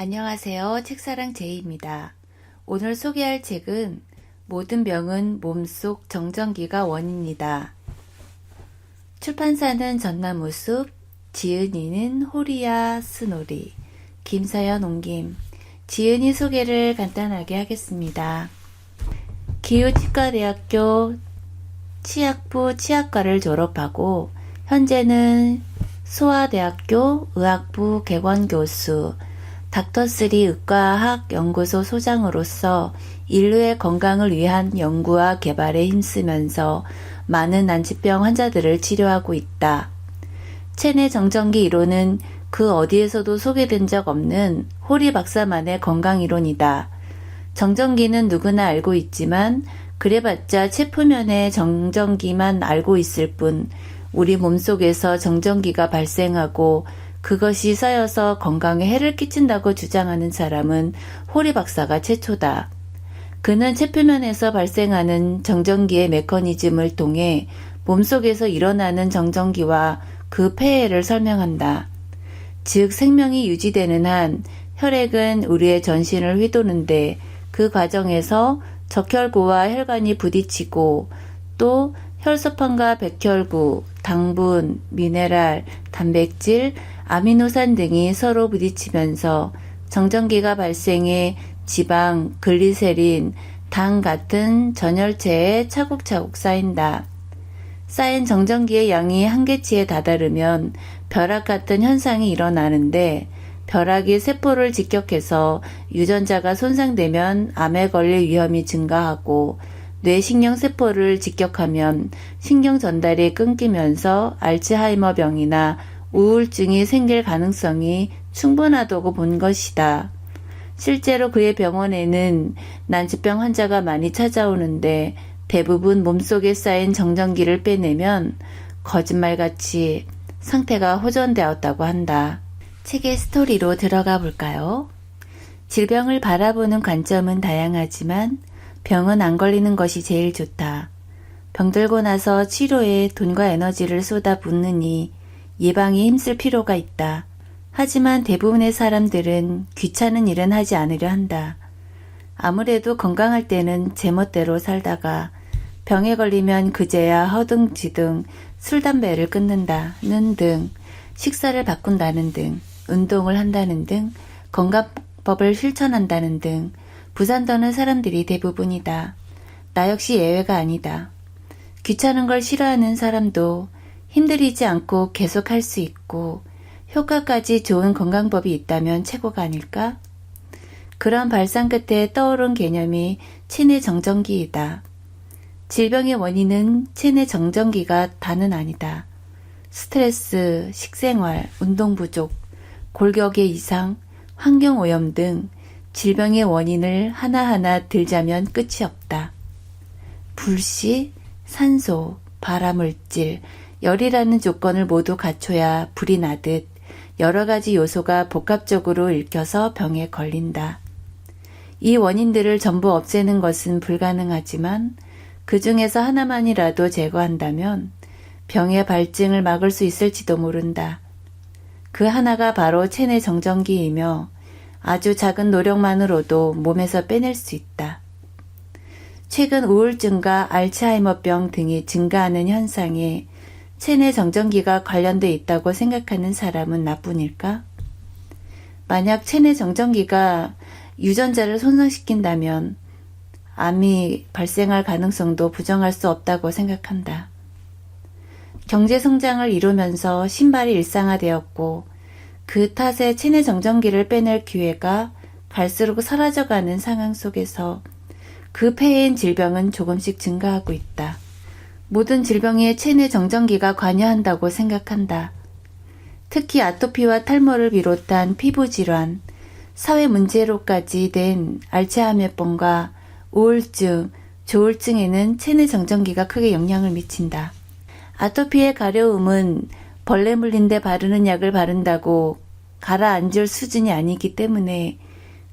안녕하세요. 책사랑 제이입니다. 오늘 소개할 책은 모든 병은 몸속 정전기가 원인이다. 출판사는 전나무숲, 지은이는 호리야 스노리, 김서연 옮김. 지은이 소개를 간단하게 하겠습니다. 기후치과대학교 치약부 치약과를 졸업하고 현재는 소아대학교 의학부 개원교수, 닥터3 의과학 연구소 소장으로서 인류의 건강을 위한 연구와 개발에 힘쓰면서 많은 난치병 환자들을 치료하고 있다. 체내 정전기 이론은 그 어디에서도 소개된 적 없는 호리 박사만의 건강 이론이다. 정전기는 누구나 알고 있지만 그래봤자 체표면의 정전기만 알고 있을 뿐 우리 몸속에서 정전기가 발생하고 그것이 쌓여서 건강에 해를 끼친다고 주장하는 사람은 호리 박사가 최초다. 그는 체표면에서 발생하는 정전기의 메커니즘을 통해 몸속에서 일어나는 정전기와 그 폐해를 설명한다. 즉 생명이 유지되는 한 혈액은 우리의 전신을 휘도는데 그 과정에서 적혈구와 혈관이 부딪히고 또 혈소판과 백혈구, 당분, 미네랄, 단백질, 아미노산 등이 서로 부딪히면서 정전기가 발생해 지방, 글리세린, 당 같은 전열체에 차곡차곡 쌓인다. 쌓인 정전기의 양이 한계치에 다다르면 벼락 같은 현상이 일어나는데 벼락이 세포를 직격해서 유전자가 손상되면 암에 걸릴 위험이 증가하고 뇌신경세포를 직격하면 신경 전달이 끊기면서 알츠하이머병이나 우울증이 생길 가능성이 충분하다고 본 것이다. 실제로 그의 병원에는 난치병 환자가 많이 찾아오는데 대부분 몸속에 쌓인 정전기를 빼내면 거짓말같이 상태가 호전되었다고 한다. 책의 스토리로 들어가 볼까요? 질병을 바라보는 관점은 다양하지만 병은 안 걸리는 것이 제일 좋다. 병들고 나서 치료에 돈과 에너지를 쏟아붓느니 예방에 힘쓸 필요가 있다. 하지만 대부분의 사람들은 귀찮은 일은 하지 않으려 한다. 아무래도 건강할 때는 제멋대로 살다가 병에 걸리면 그제야 허둥지둥 술, 담배를 끊는다는 등, 식사를 바꾼다는 등, 운동을 한다는 등, 건강법을 실천한다는 등 부산 떠는 사람들이 대부분이다. 나 역시 예외가 아니다. 귀찮은 걸 싫어하는 사람도 힘들이지 않고 계속 할 수 있고 효과까지 좋은 건강법이 있다면 최고가 아닐까? 그런 발상 끝에 떠오른 개념이 체내 정전기이다. 질병의 원인은 체내 정전기가 다는 아니다. 스트레스, 식생활, 운동 부족, 골격의 이상, 환경오염 등 질병의 원인을 하나하나 들자면 끝이 없다. 불씨, 산소, 발암물질, 열이라는 조건을 모두 갖춰야 불이 나듯 여러 가지 요소가 복합적으로 읽혀서 병에 걸린다. 이 원인들을 전부 없애는 것은 불가능하지만 그 중에서 하나만이라도 제거한다면 병의 발증을 막을 수 있을지도 모른다. 그 하나가 바로 체내 정전기이며 아주 작은 노력만으로도 몸에서 빼낼 수 있다. 최근 우울증과 알츠하이머병 등이 증가하는 현상에 체내 정전기가 관련돼 있다고 생각하는 사람은 나뿐일까? 만약 체내 정전기가 유전자를 손상시킨다면 암이 발생할 가능성도 부정할 수 없다고 생각한다. 경제 성장을 이루면서 신발이 일상화되었고 그 탓에 체내 정전기를 빼낼 기회가 갈수록 사라져가는 상황 속에서 그 폐해인 질병은 조금씩 증가하고 있다. 모든 질병에 체내 정전기가 관여한다고 생각한다. 특히 아토피와 탈모를 비롯한 피부질환, 사회 문제로까지 된 알츠하이머병과 우울증, 조울증에는 체내 정전기가 크게 영향을 미친다. 아토피의 가려움은 벌레 물린 데 바르는 약을 바른다고 가라앉을 수준이 아니기 때문에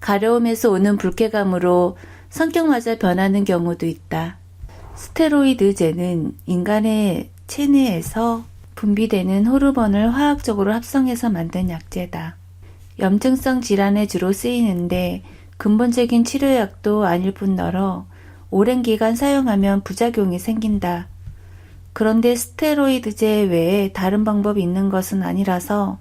가려움에서 오는 불쾌감으로 성격마저 변하는 경우도 있다. 스테로이드제는 인간의 체내에서 분비되는 호르몬을 화학적으로 합성해서 만든 약제다. 염증성 질환에 주로 쓰이는데 근본적인 치료약도 아닐 뿐더러 오랜 기간 사용하면 부작용이 생긴다. 그런데 스테로이드제 외에 다른 방법이 있는 것은 아니라서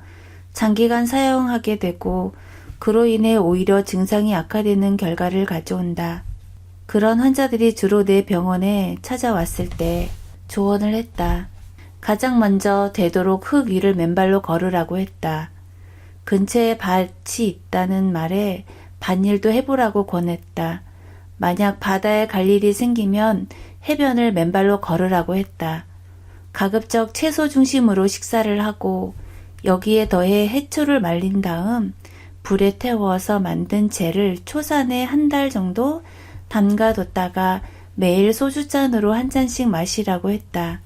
장기간 사용하게 되고 그로 인해 오히려 증상이 악화되는 결과를 가져온다. 그런 환자들이 주로 내 병원에 찾아왔을 때 조언을 했다. 가장 먼저 되도록 흙 위를 맨발로 걸으라고 했다. 근처에 밭이 있다는 말에 밭일도 해보라고 권했다. 만약 바다에 갈 일이 생기면 해변을 맨발로 걸으라고 했다. 가급적 채소 중심으로 식사를 하고 여기에 더해 해초를 말린 다음 불에 태워서 만든 젤을 초산에 한 달 정도 담가뒀다가 매일 소주잔으로 한 잔씩 마시라고 했다.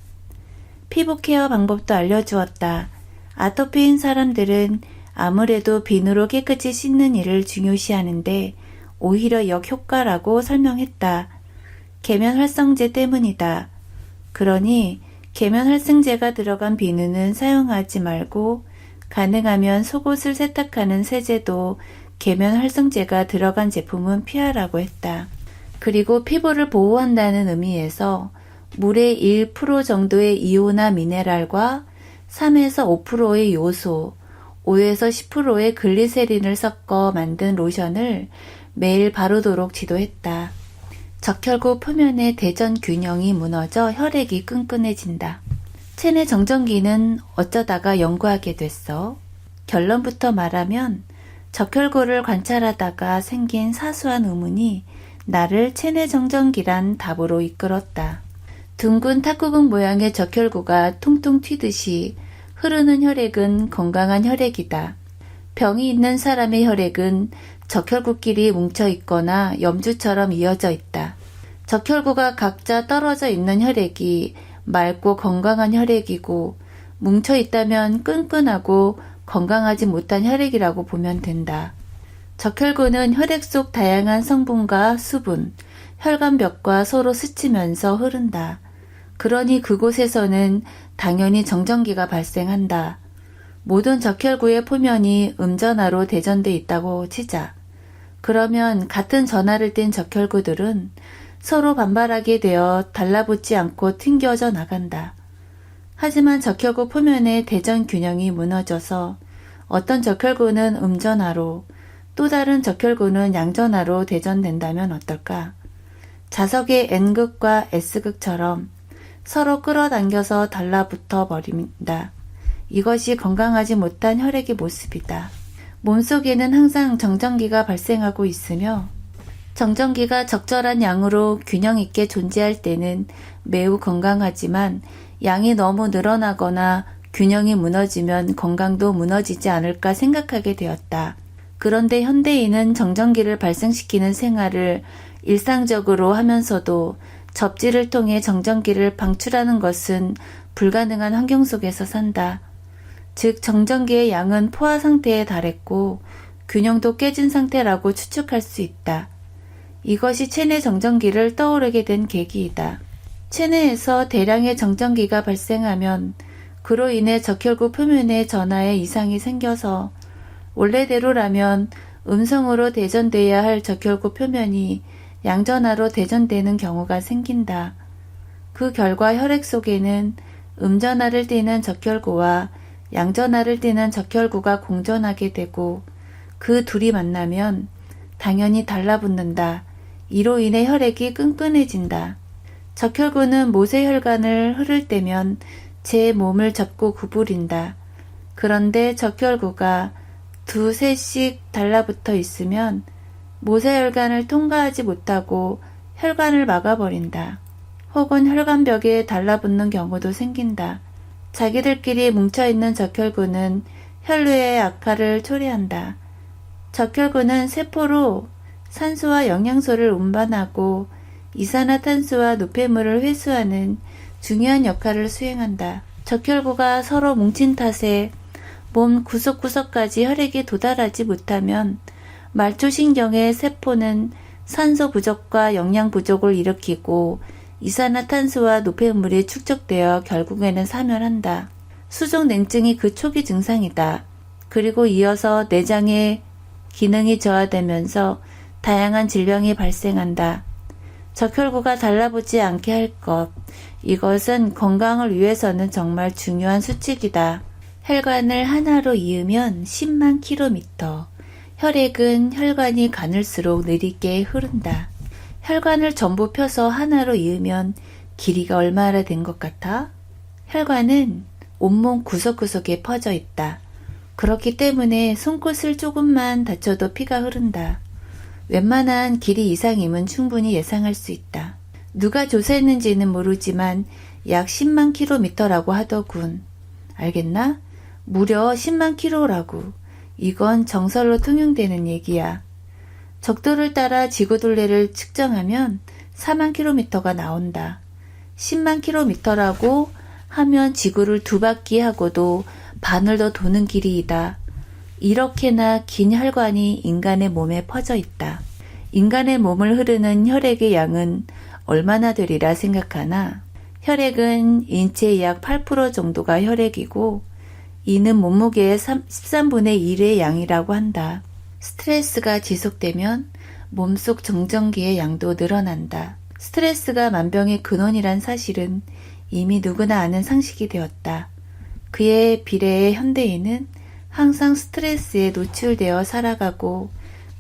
피부 케어 방법도 알려주었다. 아토피인 사람들은 아무래도 비누로 깨끗이 씻는 일을 중요시하는데 오히려 역효과라고 설명했다. 계면활성제 때문이다. 그러니 계면활성제가 들어간 비누는 사용하지 말고 가능하면 속옷을 세탁하는 세제도 계면활성제가 들어간 제품은 피하라고 했다. 그리고 피부를 보호한다는 의미에서 물의 1% 정도의 이오나 미네랄과 3에서 5%의 요소, 5에서 10%의 글리세린을 섞어 만든 로션을 매일 바르도록 지도했다. 적혈구 표면의 대전 균형이 무너져 혈액이 끈끈해진다. 체내 정전기는 어쩌다가 연구하게 됐어. 결론부터 말하면 적혈구를 관찰하다가 생긴 사소한 의문이 나를 체내 정전기란 답으로 이끌었다. 둥근 탁구공 모양의 적혈구가 퉁퉁 튀듯이 흐르는 혈액은 건강한 혈액이다. 병이 있는 사람의 혈액은 적혈구끼리 뭉쳐 있거나 염주처럼 이어져 있다. 적혈구가 각자 떨어져 있는 혈액이 맑고 건강한 혈액이고 뭉쳐 있다면 끈끈하고 건강하지 못한 혈액이라고 보면 된다. 적혈구는 혈액 속 다양한 성분과 수분, 혈관벽과 서로 스치면서 흐른다. 그러니 그곳에서는 당연히 정전기가 발생한다. 모든 적혈구의 표면이 음전하로 대전돼 있다고 치자. 그러면 같은 전하를 띤 적혈구들은 서로 반발하게 되어 달라붙지 않고 튕겨져 나간다. 하지만 적혈구 표면의 대전 균형이 무너져서 어떤 적혈구는 음전하로 또 다른 적혈구는 양전하로 대전된다면 어떨까? 자석의 N극과 S극처럼 서로 끌어당겨서 달라붙어 버린다. 이것이 건강하지 못한 혈액의 모습이다. 몸속에는 항상 정전기가 발생하고 있으며 정전기가 적절한 양으로 균형 있게 존재할 때는 매우 건강하지만 양이 너무 늘어나거나 균형이 무너지면 건강도 무너지지 않을까 생각하게 되었다. 그런데 현대인은 정전기를 발생시키는 생활을 일상적으로 하면서도 접지를 통해 정전기를 방출하는 것은 불가능한 환경 속에서 산다. 즉 정전기의 양은 포화 상태에 달했고 균형도 깨진 상태라고 추측할 수 있다. 이것이 체내 정전기를 떠오르게 된 계기이다. 체내에서 대량의 정전기가 발생하면 그로 인해 적혈구 표면에 전하에 이상이 생겨서 원래대로라면 음성으로 대전돼야 할 적혈구 표면이 양전하로 대전되는 경우가 생긴다. 그 결과 혈액 속에는 음전하를 띠는 적혈구와 양전하를 띠는 적혈구가 공존하게 되고 그 둘이 만나면 당연히 달라붙는다. 이로 인해 혈액이 끈끈해진다. 적혈구는 모세혈관을 흐를 때면 제 몸을 접고 구부린다. 그런데 적혈구가 두셋씩 달라붙어 있으면 모세혈관을 통과하지 못하고 혈관을 막아버린다. 혹은 혈관벽에 달라붙는 경우도 생긴다. 자기들끼리 뭉쳐있는 적혈구는 혈류의 악화를 초래한다. 적혈구는 세포로 산소와 영양소를 운반하고 이산화탄소와 노폐물을 회수하는 중요한 역할을 수행한다. 적혈구가 서로 뭉친 탓에 몸 구석구석까지 혈액이 도달하지 못하면 말초신경의 세포는 산소 부족과 영양 부족을 일으키고 이산화탄소와 노폐물이 축적되어 결국에는 사멸한다. 수족냉증이 그 초기 증상이다. 그리고 이어서 내장의 기능이 저하되면서 다양한 질병이 발생한다. 적혈구가 달라붙지 않게 할 것. 이것은 건강을 위해서는 정말 중요한 수칙이다. 혈관을 하나로 이으면 10만 킬로미터. 혈액은 혈관이 가늘수록 느리게 흐른다. 혈관을 전부 펴서 하나로 이으면 길이가 얼마나 된 것 같아? 혈관은 온몸 구석구석에 퍼져 있다. 그렇기 때문에 손끝을 조금만 다쳐도 피가 흐른다. 웬만한 길이 이상이면 충분히 예상할 수 있다. 누가 조사했는지는 모르지만 약 10만 킬로미터라고 하더군. 알겠나? 무려 10만 킬로라고. 이건 정설로 통용되는 얘기야. 적도를 따라 지구둘레를 측정하면 4만 킬로미터가 나온다. 10만 킬로미터라고 하면 지구를 2바퀴 하고도 반을 더 도는 길이이다. 이렇게나 긴 혈관이 인간의 몸에 퍼져 있다. 인간의 몸을 흐르는 혈액의 양은 얼마나 되리라 생각하나? 혈액은 인체의 약 8% 정도가 혈액이고 이는 몸무게의 13분의 1의 양이라고 한다. 스트레스가 지속되면 몸속 정전기의 양도 늘어난다. 스트레스가 만병의 근원이란 사실은 이미 누구나 아는 상식이 되었다. 그에 비례해 현대인은 항상 스트레스에 노출되어 살아가고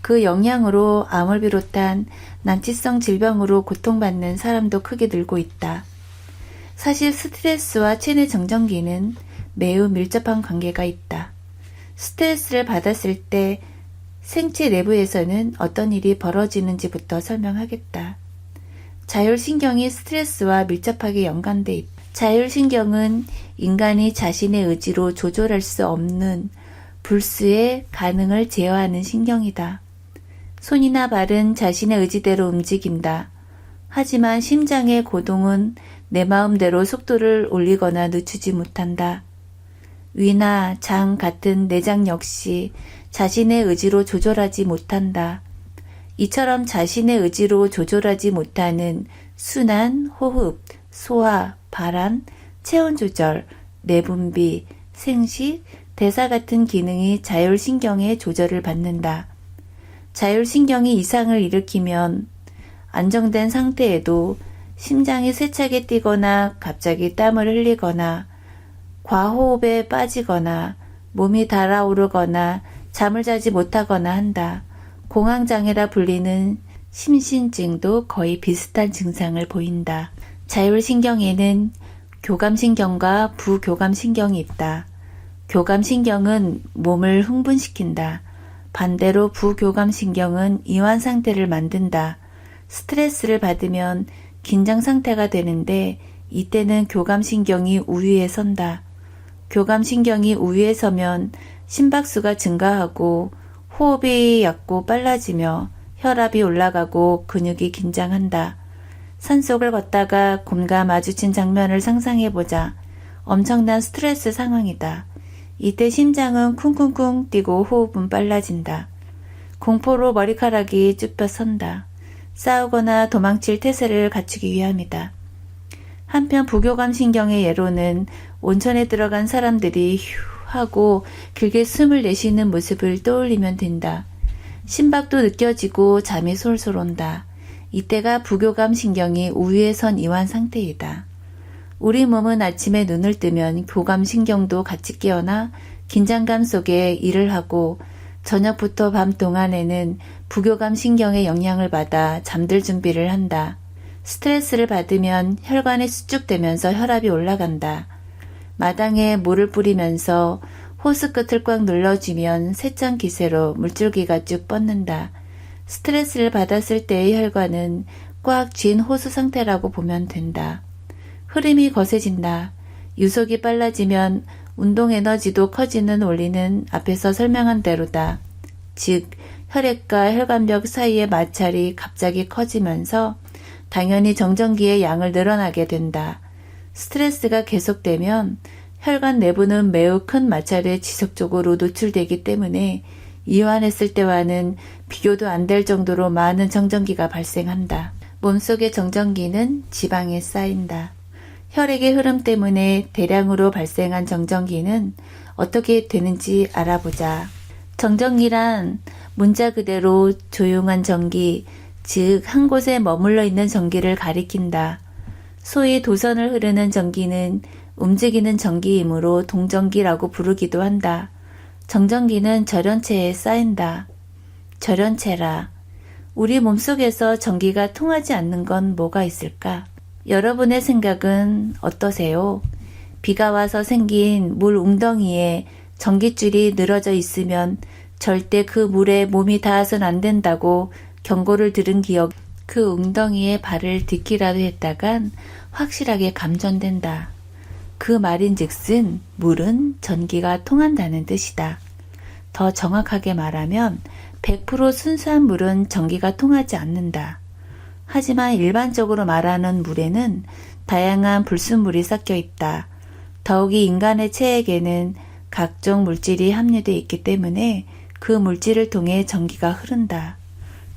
그 영향으로 암을 비롯한 난치성 질병으로 고통받는 사람도 크게 늘고 있다. 사실 스트레스와 체내 정전기는 매우 밀접한 관계가 있다. 스트레스를 받았을 때 생체 내부에서는 어떤 일이 벌어지는지부터 설명하겠다. 자율신경이 스트레스와 밀접하게 연관돼 있다. 자율신경은 인간이 자신의 의지로 조절할 수 없는 불수의 가능을 제어하는 신경이다. 손이나 발은 자신의 의지대로 움직인다. 하지만 심장의 고동은 내 마음대로 속도를 올리거나 늦추지 못한다. 위나 장 같은 내장 역시 자신의 의지로 조절하지 못한다. 이처럼 자신의 의지로 조절하지 못하는 순환, 호흡, 소화, 발한, 체온 조절, 내분비, 생식, 대사 같은 기능이 자율신경의 조절을 받는다. 자율신경이 이상을 일으키면 안정된 상태에도 심장이 세차게 뛰거나 갑자기 땀을 흘리거나 과호흡에 빠지거나 몸이 달아오르거나 잠을 자지 못하거나 한다. 공황장애라 불리는 심신증도 거의 비슷한 증상을 보인다. 자율신경에는 교감신경과 부교감신경이 있다. 교감신경은 몸을 흥분시킨다. 반대로 부교감신경은 이완 상태를 만든다. 스트레스를 받으면 긴장 상태가 되는데 이때는 교감신경이 우위에 선다. 교감신경이 우위에 서면 심박수가 증가하고 호흡이 얕고 빨라지며 혈압이 올라가고 근육이 긴장한다. 산속을 걷다가 곰과 마주친 장면을 상상해보자. 엄청난 스트레스 상황이다. 이때 심장은 쿵쿵쿵 뛰고 호흡은 빨라진다. 공포로 머리카락이 쭈뼛 선다. 싸우거나 도망칠 태세를 갖추기 위함이다. 한편 부교감신경의 예로는 온천에 들어간 사람들이 휴 하고 길게 숨을 내쉬는 모습을 떠올리면 된다. 심박도 느껴지고 잠이 솔솔 온다. 이때가 부교감신경이 우위에 선 이완 상태이다. 우리 몸은 아침에 눈을 뜨면 교감신경도 같이 깨어나 긴장감 속에 일을 하고 저녁부터 밤 동안에는 부교감신경의 영향을 받아 잠들 준비를 한다. 스트레스를 받으면 혈관이 수축되면서 혈압이 올라간다. 마당에 물을 뿌리면서 호스 끝을 꽉 눌러주면 세찬 기세로 물줄기가 쭉 뻗는다. 스트레스를 받았을 때의 혈관은 꽉 쥔 호수 상태라고 보면 된다. 흐름이 거세진다. 유속이 빨라지면 운동 에너지도 커지는 원리는 앞에서 설명한 대로다. 즉, 혈액과 혈관벽 사이의 마찰이 갑자기 커지면서 당연히 정전기의 양을 늘어나게 된다. 스트레스가 계속되면 혈관 내부는 매우 큰 마찰에 지속적으로 노출되기 때문에 이완했을 때와는 비교도 안 될 정도로 많은 정전기가 발생한다. 몸속의 정전기는 지방에 쌓인다. 혈액의 흐름 때문에 대량으로 발생한 정전기는 어떻게 되는지 알아보자. 정전기란 문자 그대로 조용한 전기, 즉 한 곳에 머물러 있는 전기를 가리킨다. 소위 도선을 흐르는 전기는 움직이는 전기이므로 동전기라고 부르기도 한다. 정전기는 절연체에 쌓인다. 절연체라. 우리 몸속에서 전기가 통하지 않는 건 뭐가 있을까? 여러분의 생각은 어떠세요? 비가 와서 생긴 물 웅덩이에 전깃줄이 늘어져 있으면 절대 그 물에 몸이 닿아선 안 된다고 경고를 들은 기억, 그 웅덩이에 발을 딛기라도 했다간 확실하게 감전된다. 그 말인즉슨 물은 전기가 통한다는 뜻이다. 더 정확하게 말하면 100% 순수한 물은 전기가 통하지 않는다. 하지만 일반적으로 말하는 물에는 다양한 불순물이 섞여 있다. 더욱이 인간의 체액에는 각종 물질이 함유되어 있기 때문에 그 물질을 통해 전기가 흐른다.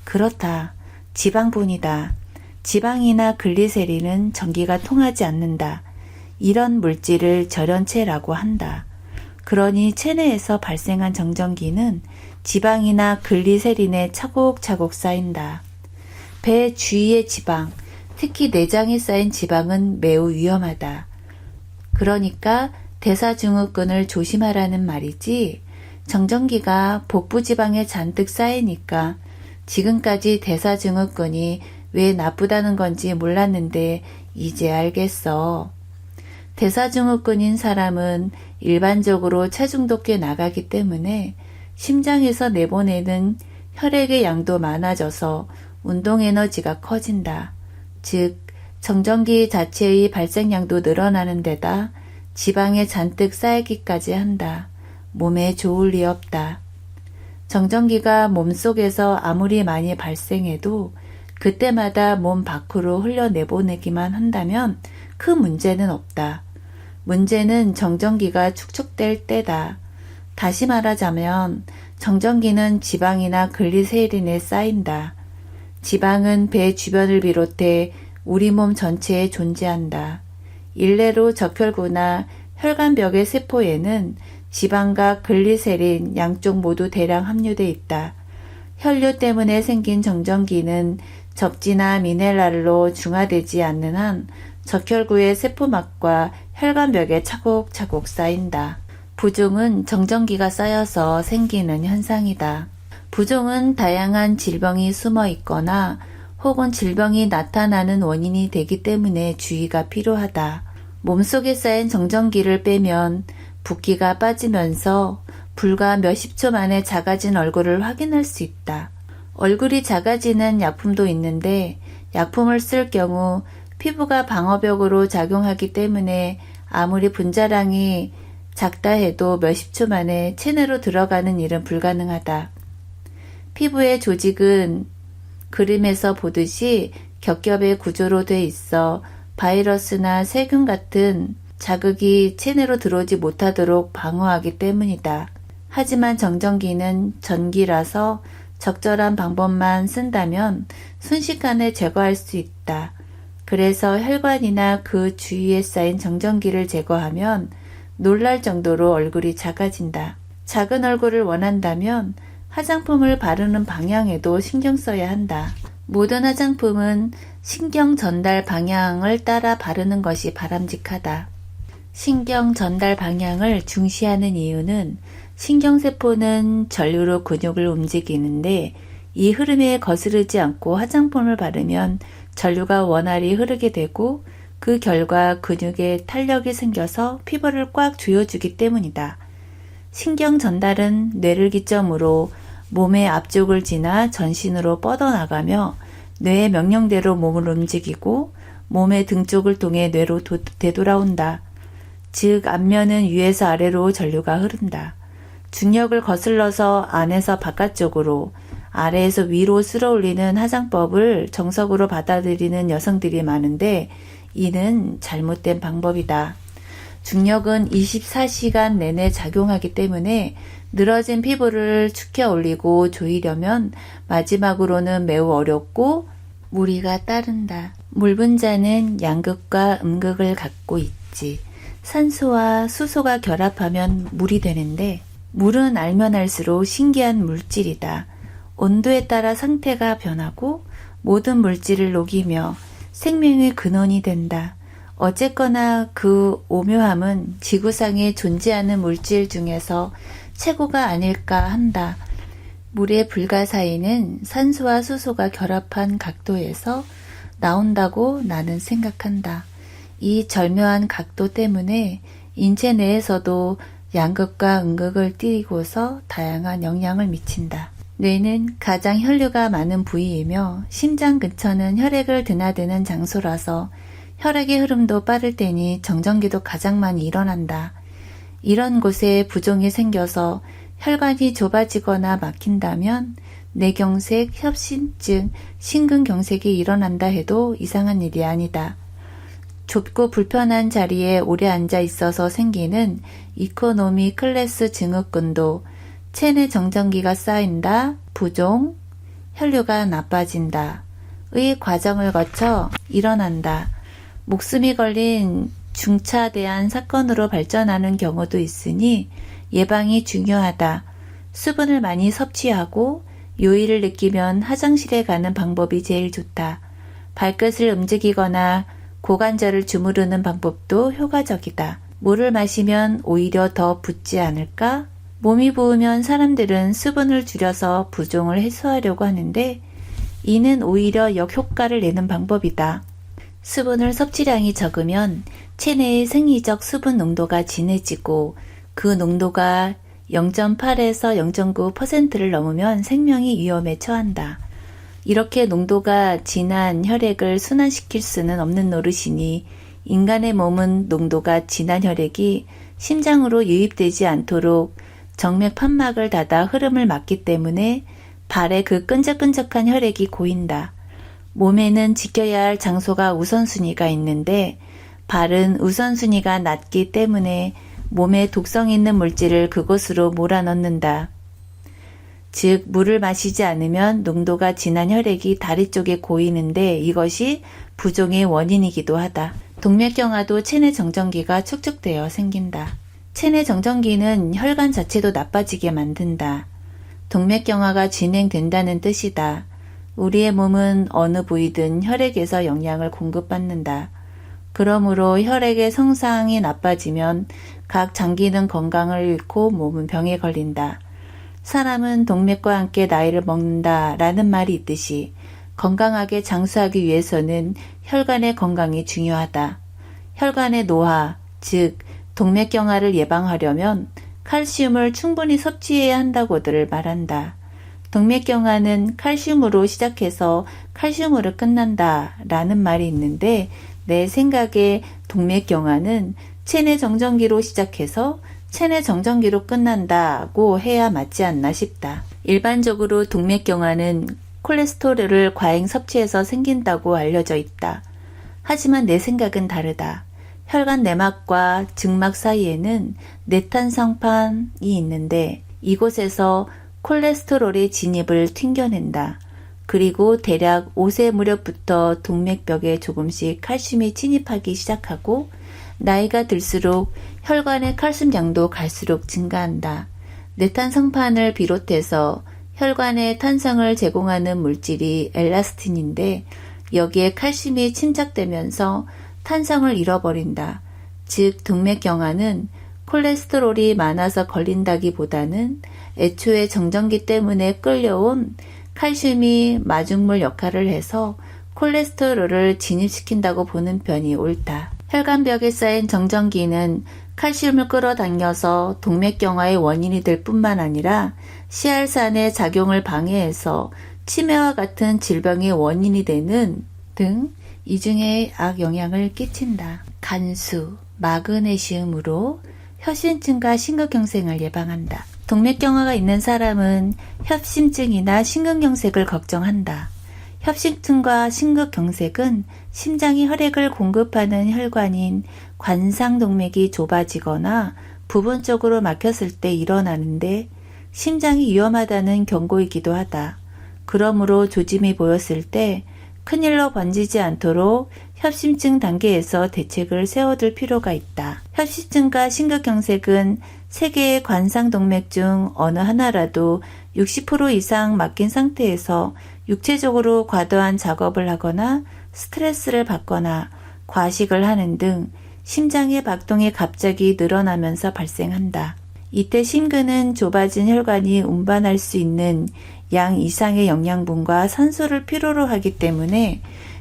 그렇다. 지방분이다. 지방이나 글리세린은 전기가 통하지 않는다. 이런 물질을 절연체라고 한다. 그러니 체내에서 발생한 정전기는 지방이나 글리세린에 차곡차곡 쌓인다. 배 주위의 지방, 특히 내장에 쌓인 지방은 매우 위험하다. 그러니까 대사증후군을 조심하라는 말이지, 정전기가 복부지방에 잔뜩 쌓이니까 지금까지 대사증후군이 왜 나쁘다는 건지 몰랐는데 이제 알겠어. 대사증후군인 사람은 일반적으로 체중도 꽤 나가기 때문에 심장에서 내보내는 혈액의 양도 많아져서 운동 에너지가 커진다. 즉, 정전기 자체의 발생량도 늘어나는 데다 지방에 잔뜩 쌓이기까지 한다. 몸에 좋을 리 없다. 정전기가 몸속에서 아무리 많이 발생해도 그때마다 몸 밖으로 흘려내보내기만 한다면 큰 문제는 없다. 문제는 정전기가 축적될 때다. 다시 말하자면 정전기는 지방이나 글리세린에 쌓인다. 지방은 배 주변을 비롯해 우리 몸 전체에 존재한다. 일례로 적혈구나 혈관벽의 세포에는 지방과 글리세린 양쪽 모두 대량 함유돼 있다. 혈류 때문에 생긴 정전기는 접지나 미네랄로 중화되지 않는 한 적혈구의 세포막과 혈관벽에 차곡차곡 쌓인다. 부종은 정전기가 쌓여서 생기는 현상이다. 부종은 다양한 질병이 숨어 있거나 혹은 질병이 나타나는 원인이 되기 때문에 주의가 필요하다. 몸속에 쌓인 정전기를 빼면 붓기가 빠지면서 불과 몇십 초 만에 작아진 얼굴을 확인할 수 있다. 얼굴이 작아지는 약품도 있는데 약품을 쓸 경우 피부가 방어벽으로 작용하기 때문에 아무리 분자량이 작다 해도 몇십 초 만에 체내로 들어가는 일은 불가능하다. 피부의 조직은 그림에서 보듯이 겹겹의 구조로 돼 있어 바이러스나 세균 같은 자극이 체내로 들어오지 못하도록 방어하기 때문이다. 하지만 정전기는 전기라서 적절한 방법만 쓴다면 순식간에 제거할 수 있다. 그래서 혈관이나 그 주위에 쌓인 정전기를 제거하면 놀랄 정도로 얼굴이 작아진다. 작은 얼굴을 원한다면 화장품을 바르는 방향에도 신경 써야 한다. 모든 화장품은 신경 전달 방향을 따라 바르는 것이 바람직하다. 신경 전달 방향을 중시하는 이유는 신경세포는 전류로 근육을 움직이는데 이 흐름에 거스르지 않고 화장품을 바르면 전류가 원활히 흐르게 되고 그 결과 근육에 탄력이 생겨서 피부를 꽉 조여주기 때문이다. 신경 전달은 뇌를 기점으로 몸의 앞쪽을 지나 전신으로 뻗어나가며 뇌의 명령대로 몸을 움직이고 몸의 등 쪽을 통해 뇌로 되돌아온다. 즉 앞면은 위에서 아래로 전류가 흐른다. 중력을 거슬러서 안에서 바깥쪽으로, 아래에서 위로 쓸어올리는 하장법을 정석으로 받아들이는 여성들이 많은데 이는 잘못된 방법이다. 중력은 24시간 내내 작용하기 때문에 늘어진 피부를 축혀 올리고 조이려면 마지막으로는 매우 어렵고 무리가 따른다. 물분자는 양극과 음극을 갖고 있지. 산소와 수소가 결합하면 물이 되는데 물은 알면 알수록 신기한 물질이다. 온도에 따라 상태가 변하고 모든 물질을 녹이며 생명의 근원이 된다. 어쨌거나 그 오묘함은 지구상에 존재하는 물질 중에서 최고가 아닐까 한다. 물의 불가사의는 산소와 수소가 결합한 각도에서 나온다고 나는 생각한다. 이 절묘한 각도 때문에 인체 내에서도 양극과 음극을 띠고서 다양한 영향을 미친다. 뇌는 가장 혈류가 많은 부위이며 심장 근처는 혈액을 드나드는 장소라서 혈액의 흐름도 빠를 때니 정전기도 가장 많이 일어난다. 이런 곳에 부종이 생겨서 혈관이 좁아지거나 막힌다면 뇌경색, 협심증, 심근경색이 일어난다 해도 이상한 일이 아니다. 좁고 불편한 자리에 오래 앉아 있어서 생기는 이코노미 클래스 증후군도 체내 정전기가 쌓인다, 부종, 혈류가 나빠진다 의 과정을 거쳐 일어난다. 목숨이 걸린 중차대한 사건으로 발전하는 경우도 있으니 예방이 중요하다. 수분을 많이 섭취하고 요일을 느끼면 화장실에 가는 방법이 제일 좋다. 발끝을 움직이거나 고관절을 주무르는 방법도 효과적이다. 물을 마시면 오히려 더 붓지 않을까? 몸이 부으면 사람들은 수분을 줄여서 부종을 해소하려고 하는데 이는 오히려 역효과를 내는 방법이다. 수분을 섭취량이 적으면 체내의 생리적 수분 농도가 진해지고 그 농도가 0.8에서 0.9%를 넘으면 생명이 위험에 처한다. 이렇게 농도가 진한 혈액을 순환시킬 수는 없는 노릇이니 인간의 몸은 농도가 진한 혈액이 심장으로 유입되지 않도록 정맥 판막을 닫아 흐름을 막기 때문에 발에 그 끈적끈적한 혈액이 고인다. 몸에는 지켜야 할 장소가 우선순위가 있는데 발은 우선순위가 낮기 때문에 몸에 독성 있는 물질을 그곳으로 몰아넣는다. 즉 물을 마시지 않으면 농도가 진한 혈액이 다리 쪽에 고이는데 이것이 부종의 원인이기도 하다. 동맥경화도 체내 정전기가 축적되어 생긴다. 체내 정전기는 혈관 자체도 나빠지게 만든다. 동맥경화가 진행된다는 뜻이다. 우리의 몸은 어느 부위든 혈액에서 영양을 공급받는다. 그러므로 혈액의 성상이 나빠지면 각 장기는 건강을 잃고 몸은 병에 걸린다. 사람은 동맥과 함께 나이를 먹는다라는 말이 있듯이 건강하게 장수하기 위해서는 혈관의 건강이 중요하다. 혈관의 노화, 즉 동맥경화를 예방하려면 칼슘을 충분히 섭취해야 한다고들 말한다. 동맥경화는 칼슘으로 시작해서 칼슘으로 끝난다 라는 말이 있는데 내 생각에 동맥경화는 체내 정전기로 시작해서 체내 정전기로 끝난다고 해야 맞지 않나 싶다. 일반적으로 동맥경화는 콜레스테롤을 과잉 섭취해서 생긴다고 알려져 있다. 하지만 내 생각은 다르다. 혈관 내막과 증막 사이에는 내탄성판이 있는데 이곳에서 콜레스테롤의 진입을 튕겨낸다. 그리고 대략 5세 무렵부터 동맥벽에 조금씩 칼슘이 침입하기 시작하고 나이가 들수록 혈관의 칼슘 양도 갈수록 증가한다. 내탄성판을 비롯해서 혈관에 탄성을 제공하는 물질이 엘라스틴인데 여기에 칼슘이 침착되면서 탄성을 잃어버린다. 즉 동맥경화는 콜레스테롤이 많아서 걸린다기보다는 애초에 정전기 때문에 끌려온 칼슘이 마중물 역할을 해서 콜레스테롤을 진입시킨다고 보는 편이 옳다. 혈관벽에 쌓인 정전기는 칼슘을 끌어당겨서 동맥경화의 원인이 될 뿐만 아니라 시알산의 작용을 방해해서 치매와 같은 질병의 원인이 되는 등 이중의 악영향을 끼친다. 간수, 마그네슘으로 협심증과 심근경색을 예방한다. 동맥경화가 있는 사람은 협심증이나 심근경색을 걱정한다. 협심증과 심근경색은 심장이 혈액을 공급하는 혈관인 관상동맥이 좁아지거나 부분적으로 막혔을 때 일어나는데 심장이 위험하다는 경고이기도 하다. 그러므로 조짐이 보였을 때 큰일로 번지지 않도록 협심증 단계에서 대책을 세워둘 필요가 있다. 협심증과 심근경색은 세계의 관상동맥 중 어느 하나라도 60% 이상 막힌 상태에서 육체적으로 과도한 작업을 하거나 스트레스를 받거나 과식을 하는 등 심장의 박동이 갑자기 늘어나면서 발생한다. 이때 심근은 좁아진 혈관이 운반할 수 있는 양 이상의 영양분과 산소를 필요로 하기 때문에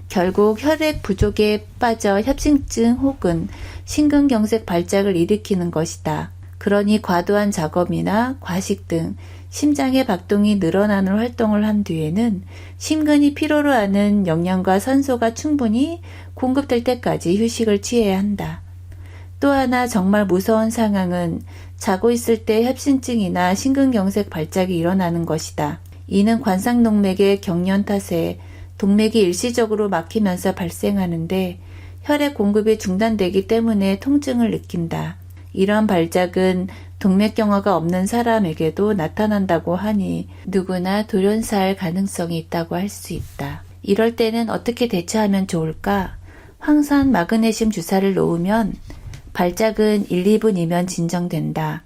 결국 혈액 부족에 빠져 협심증 혹은 심근경색 발작을 일으키는 것이다. 그러니 과도한 작업이나 과식 등 심장의 박동이 늘어나는 활동을 한 뒤에는 심근이 필요로 하는 영양과 산소가 충분히 공급될 때까지 휴식을 취해야 한다. 또 하나 정말 무서운 상황은 자고 있을 때 협심증이나 심근경색 발작이 일어나는 것이다. 이는 관상동맥의 경련 탓에 동맥이 일시적으로 막히면서 발생하는데 혈액 공급이 중단되기 때문에 통증을 느낀다. 이런 발작은 동맥경화가 없는 사람에게도 나타난다고 하니 누구나 돌연사할 가능성이 있다고 할 수 있다. 이럴 때는 어떻게 대처하면 좋을까? 황산 마그네슘 주사를 놓으면 발작은 1, 2분이면 진정된다.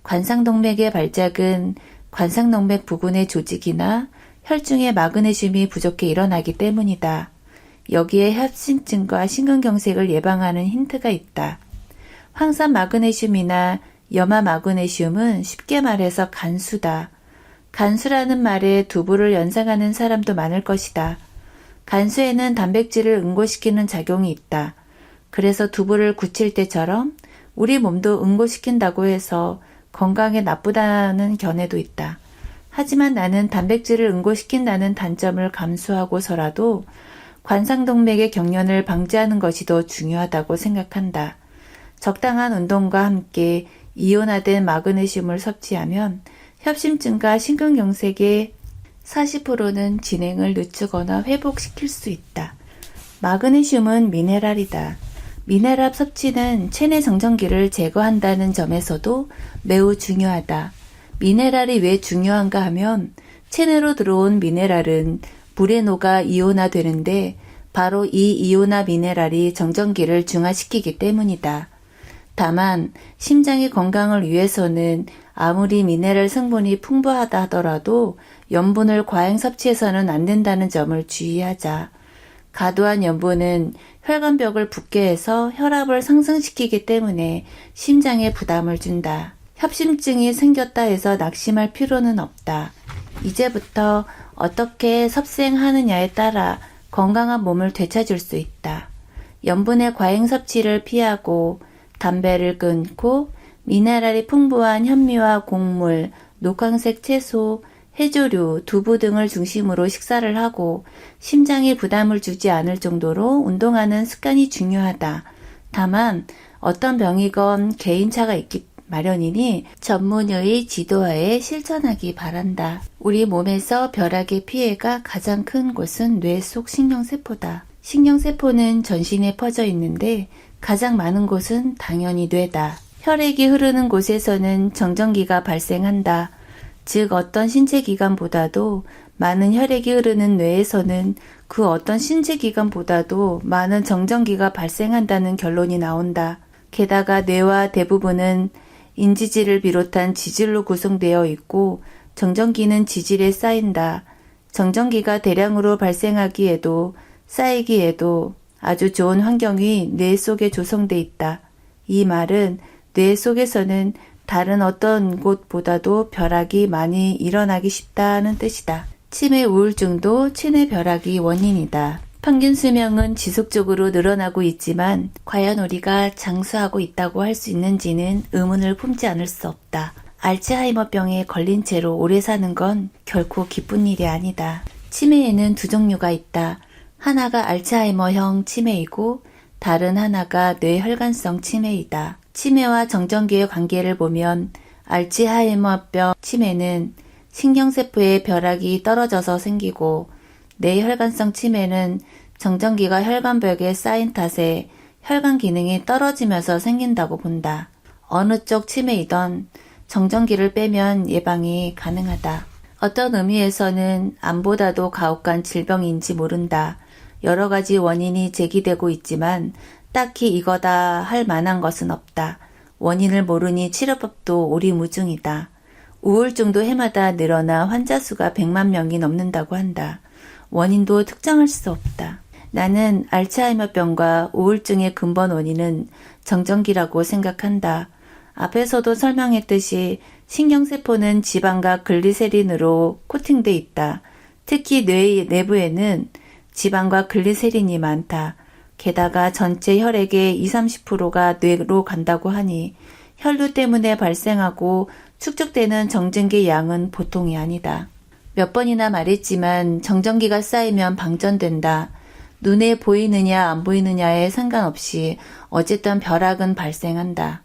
관상동맥의 발작은 관상동맥 부근의 조직이나 혈중에 마그네슘이 부족해 일어나기 때문이다. 여기에 협심증과 심근경색을 예방하는 힌트가 있다. 황산 마그네슘이나 염화 마그네슘은 쉽게 말해서 간수다. 간수라는 말에 두부를 연상하는 사람도 많을 것이다. 간수에는 단백질을 응고시키는 작용이 있다. 그래서 두부를 굳힐 때처럼 우리 몸도 응고시킨다고 해서 건강에 나쁘다는 견해도 있다. 하지만 나는 단백질을 응고시킨다는 단점을 감수하고서라도 관상동맥의 경련을 방지하는 것이 더 중요하다고 생각한다. 적당한 운동과 함께 이온화된 마그네슘을 섭취하면 협심증과 심근경색의 40%는 진행을 늦추거나 회복시킬 수 있다. 마그네슘은 미네랄이다. 미네랄 섭취는 체내 정전기를 제거한다는 점에서도 매우 중요하다. 미네랄이 왜 중요한가 하면 체내로 들어온 미네랄은 물에 녹아 이온화되는데 바로 이 이온화 미네랄이 정전기를 중화시키기 때문이다. 다만 심장의 건강을 위해서는 아무리 미네랄 성분이 풍부하다 하더라도 염분을 과잉 섭취해서는 안 된다는 점을 주의하자. 과도한 염분은 혈관벽을 붓게 해서 혈압을 상승시키기 때문에 심장에 부담을 준다. 협심증이 생겼다 해서 낙심할 필요는 없다. 이제부터 어떻게 섭생하느냐에 따라 건강한 몸을 되찾을 수 있다. 염분의 과잉 섭취를 피하고 담배를 끊고 미네랄이 풍부한 현미와 곡물, 녹황색 채소, 해조류, 두부 등을 중심으로 식사를 하고 심장에 부담을 주지 않을 정도로 운동하는 습관이 중요하다. 다만 어떤 병이건 개인차가 있기 마련이니 전문의의 지도하에 실천하기 바란다. 우리 몸에서 벼락의 피해가 가장 큰 곳은 뇌 속 신경세포다. 신경세포는 전신에 퍼져 있는데 가장 많은 곳은 당연히 뇌다. 혈액이 흐르는 곳에서는 정전기가 발생한다. 즉 어떤 신체기관보다도 많은 혈액이 흐르는 뇌에서는 그 어떤 신체기관보다도 많은 정전기가 발생한다는 결론이 나온다. 게다가 뇌와 대부분은 인지질을 비롯한 지질로 구성되어 있고 정전기는 지질에 쌓인다. 정전기가 대량으로 발생하기에도 쌓이기에도 아주 좋은 환경이 뇌 속에 조성돼 있다. 이 말은 뇌 속에서는 다른 어떤 곳보다도 벼락이 많이 일어나기 쉽다는 뜻이다. 치매 우울증도 체내 벼락이 원인이다. 평균 수명은 지속적으로 늘어나고 있지만 과연 우리가 장수하고 있다고 할 수 있는지는 의문을 품지 않을 수 없다. 알츠하이머병에 걸린 채로 오래 사는 건 결코 기쁜 일이 아니다. 치매에는 두 종류가 있다. 하나가 알츠하이머형 치매이고 다른 하나가 뇌혈관성 치매이다. 치매와 정전기의 관계를 보면 알츠하이머병 치매는 신경세포의 벼락이 떨어져서 생기고 뇌혈관성 치매는 정전기가 혈관벽에 쌓인 탓에 혈관 기능이 떨어지면서 생긴다고 본다. 어느 쪽 치매이던 정전기를 빼면 예방이 가능하다. 어떤 의미에서는 암보다도 가혹한 질병인지 모른다. 여러 가지 원인이 제기되고 있지만 딱히 이거다 할 만한 것은 없다. 원인을 모르니 치료법도 오리무중이다. 우울증도 해마다 늘어나 환자 수가 100만 명이 넘는다고 한다. 원인도 특정할 수 없다. 나는 알츠하이머병과 우울증의 근본 원인은 정전기라고 생각한다. 앞에서도 설명했듯이 신경세포는 지방과 글리세린으로 코팅돼 있다. 특히 뇌 내부에는 지방과 글리세린이 많다. 게다가 전체 혈액의 20-30%가 뇌로 간다고 하니 혈류 때문에 발생하고 축적되는 정전기 양은 보통이 아니다. 몇 번이나 말했지만 정전기가 쌓이면 방전된다. 눈에 보이느냐 안 보이느냐에 상관없이 어쨌든 벼락은 발생한다.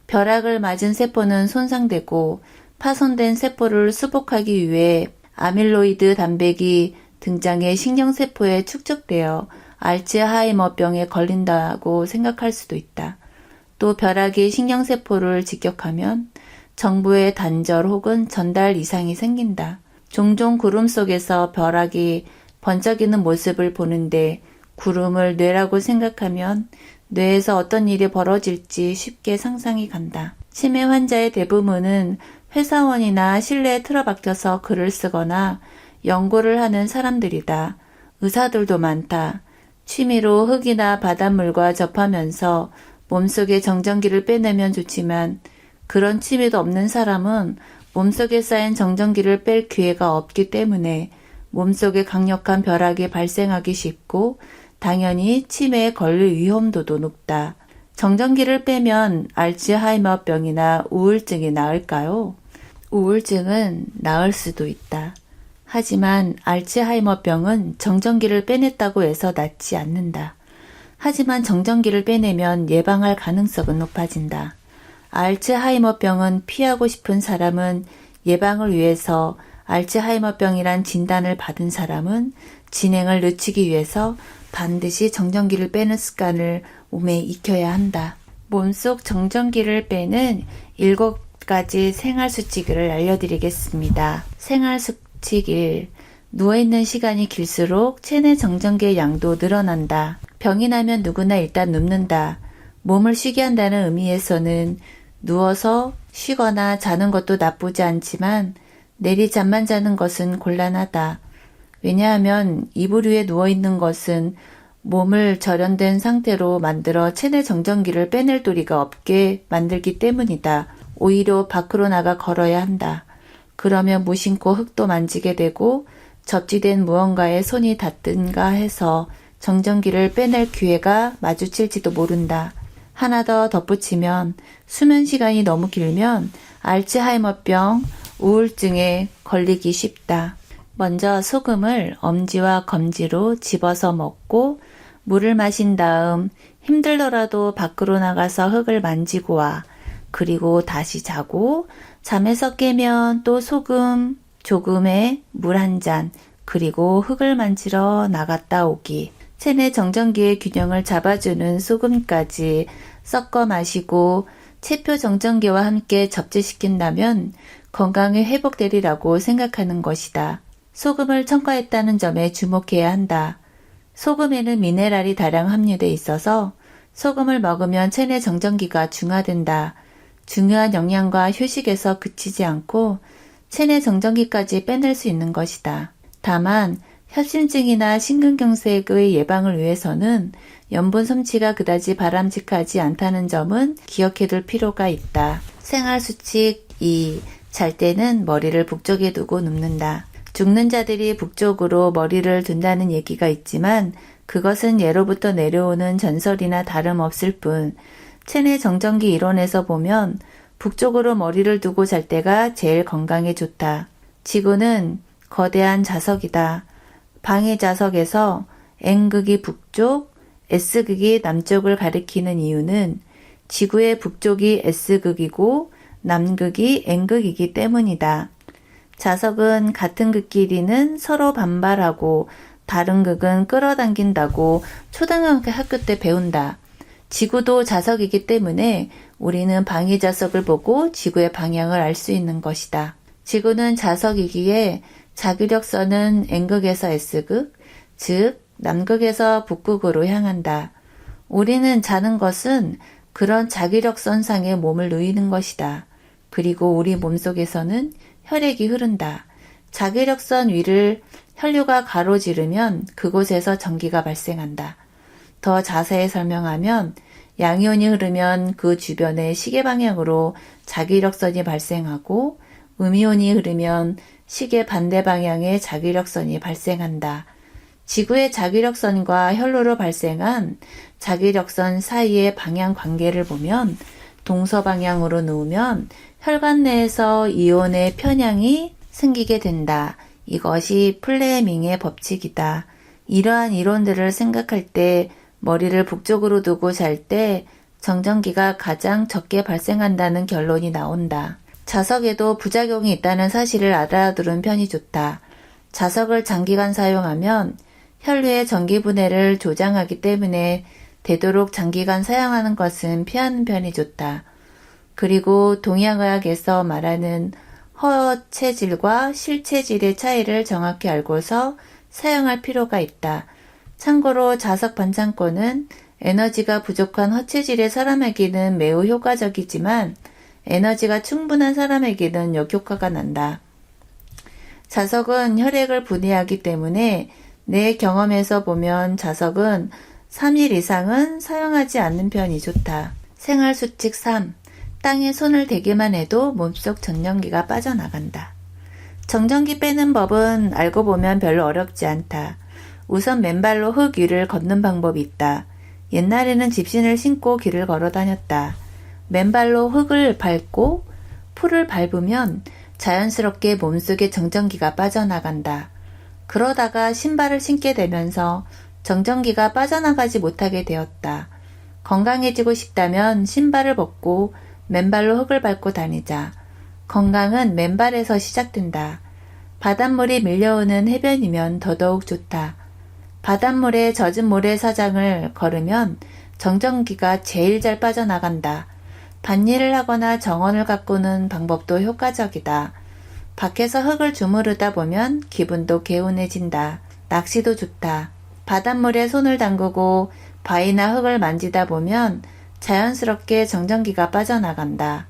벼락을 맞은 세포는 손상되고 파손된 세포를 수복하기 위해 아밀로이드 단백이 등장해 신경세포에 축적되어 알츠하이머병에 걸린다고 생각할 수도 있다. 또 벼락이 신경세포를 직격하면 정부의 단절 혹은 전달 이상이 생긴다. 종종 구름 속에서 벼락이 번쩍이는 모습을 보는데 구름을 뇌라고 생각하면 뇌에서 어떤 일이 벌어질지 쉽게 상상이 간다. 치매 환자의 대부분은 회사원이나 실내에 틀어박혀서 글을 쓰거나 연구를 하는 사람들이다. 의사들도 많다. 취미로 흙이나 바닷물과 접하면서 몸속의 정전기를 빼내면 좋지만 그런 취미도 없는 사람은 몸속에 쌓인 정전기를 뺄 기회가 없기 때문에 몸속에 강력한 벼락이 발생하기 쉽고 당연히 치매에 걸릴 위험도도 높다. 정전기를 빼면 알츠하이머병이나 우울증이 나을까요? 우울증은 나을 수도 있다. 하지만 알츠하이머병은 정전기를 빼냈다고 해서 낫지 않는다. 하지만 정전기를 빼내면 예방할 가능성은 높아진다. 알츠하이머병은 피하고 싶은 사람은 예방을 위해서, 알츠하이머병이란 진단을 받은 사람은 진행을 늦추기 위해서 반드시 정전기를 빼는 습관을 몸에 익혀야 한다. 몸속 정전기를 빼는 7가지 생활수칙을 알려드리겠습니다. 생활수칙 1. 누워있는 시간이 길수록 체내 정전기의 양도 늘어난다. 병이 나면 누구나 일단 눕는다. 몸을 쉬게 한다는 의미에서는 누워서 쉬거나 자는 것도 나쁘지 않지만 내리 잠만 자는 것은 곤란하다. 왜냐하면 이불 위에 누워있는 것은 몸을 절연된 상태로 만들어 체내 정전기를 빼낼 도리가 없게 만들기 때문이다. 오히려 밖으로 나가 걸어야 한다. 그러면 무심코 흙도 만지게 되고 접지된 무언가에 손이 닿든가 해서 정전기를 빼낼 기회가 마주칠지도 모른다. 하나 더 덧붙이면 수면 시간이 너무 길면 알츠하이머병, 우울증에 걸리기 쉽다. 먼저 소금을 엄지와 검지로 집어서 먹고 물을 마신 다음 힘들더라도 밖으로 나가서 흙을 만지고 와. 그리고 다시 자고 잠에서 깨면 또 소금 조금에 물 한 잔, 그리고 흙을 만지러 나갔다 오기. 체내 정전기의 균형을 잡아주는 소금까지 섞어 마시고 체표 정전기와 함께 접지시킨다면 건강이 회복되리라고 생각하는 것이다. 소금을 첨가했다는 점에 주목해야 한다. 소금에는 미네랄이 다량 함유돼 있어서 소금을 먹으면 체내 정전기가 중화된다. 중요한 영양과 휴식에서 그치지 않고 체내 정전기까지 빼낼 수 있는 것이다. 다만 협심증이나 심근경색의 예방을 위해서는 염분 섭취가 그다지 바람직하지 않다는 점은 기억해둘 필요가 있다. 생활수칙 2. 잘 때는 머리를 북쪽에 두고 눕는다. 죽는 자들이 북쪽으로 머리를 둔다는 얘기가 있지만 그것은 예로부터 내려오는 전설이나 다름없을 뿐, 체내 정전기 이론에서 보면 북쪽으로 머리를 두고 잘 때가 제일 건강에 좋다. 지구는 거대한 자석이다. 방해 자석에서 N극이 북쪽, S극이 남쪽을 가리키는 이유는 지구의 북쪽이 S극이고 남극이 N극이기 때문이다. 자석은 같은 극끼리는 서로 반발하고 다른 극은 끌어당긴다고 초등학교 때 배운다. 지구도 자석이기 때문에 우리는 방위 자석을 보고 지구의 방향을 알 수 있는 것이다. 지구는 자석이기에 자기력선은 N극에서 S극, 즉 남극에서 북극으로 향한다. 우리는 자는 것은 그런 자기력선상에 몸을 누이는 것이다. 그리고 우리 몸속에서는 혈액이 흐른다. 자기력선 위를 혈류가 가로지르면 그곳에서 전기가 발생한다. 더 자세히 설명하면 양이온이 흐르면 그 주변의 시계 방향으로 자기력선이 발생하고 음이온이 흐르면 시계 반대 방향의 자기력선이 발생한다. 지구의 자기력선과 혈로로 발생한 자기력선 사이의 방향 관계를 보면 동서방향으로 놓으면 혈관 내에서 이온의 편향이 생기게 된다. 이것이 플레밍의 법칙이다. 이러한 이론들을 생각할 때 머리를 북쪽으로 두고 잘 때 정전기가 가장 적게 발생한다는 결론이 나온다. 자석에도 부작용이 있다는 사실을 알아두는 편이 좋다. 자석을 장기간 사용하면 혈류의 전기 분해를 조장하기 때문에 되도록 장기간 사용하는 것은 피하는 편이 좋다. 그리고 동양의학에서 말하는 허체질과 실체질의 차이를 정확히 알고서 사용할 필요가 있다. 참고로 자석 반창고는 에너지가 부족한 허체질의 사람에게는 매우 효과적이지만 에너지가 충분한 사람에게는 역효과가 난다. 자석은 혈액을 분해하기 때문에 내 경험에서 보면 자석은 3일 이상은 사용하지 않는 편이 좋다. 생활수칙 3. 땅에 손을 대기만 해도 몸속 정전기가 빠져나간다. 정전기 빼는 법은 알고 보면 별로 어렵지 않다. 우선 맨발로 흙 위를 걷는 방법이 있다. 옛날에는 집신을 신고 길을 걸어 다녔다. 맨발로 흙을 밟고 풀을 밟으면 자연스럽게 몸속에 정전기가 빠져나간다. 그러다가 신발을 신게 되면서 정전기가 빠져나가지 못하게 되었다. 건강해지고 싶다면 신발을 벗고 맨발로 흙을 밟고 다니자. 건강은 맨발에서 시작된다. 바닷물이 밀려오는 해변이면 더더욱 좋다. 바닷물에 젖은 모래사장을 걸으면 정전기가 제일 잘 빠져나간다. 밭일을 하거나 정원을 가꾸는 방법도 효과적이다. 밖에서 흙을 주무르다 보면 기분도 개운해진다. 낚시도 좋다. 바닷물에 손을 담그고 바위나 흙을 만지다 보면 자연스럽게 정전기가 빠져나간다.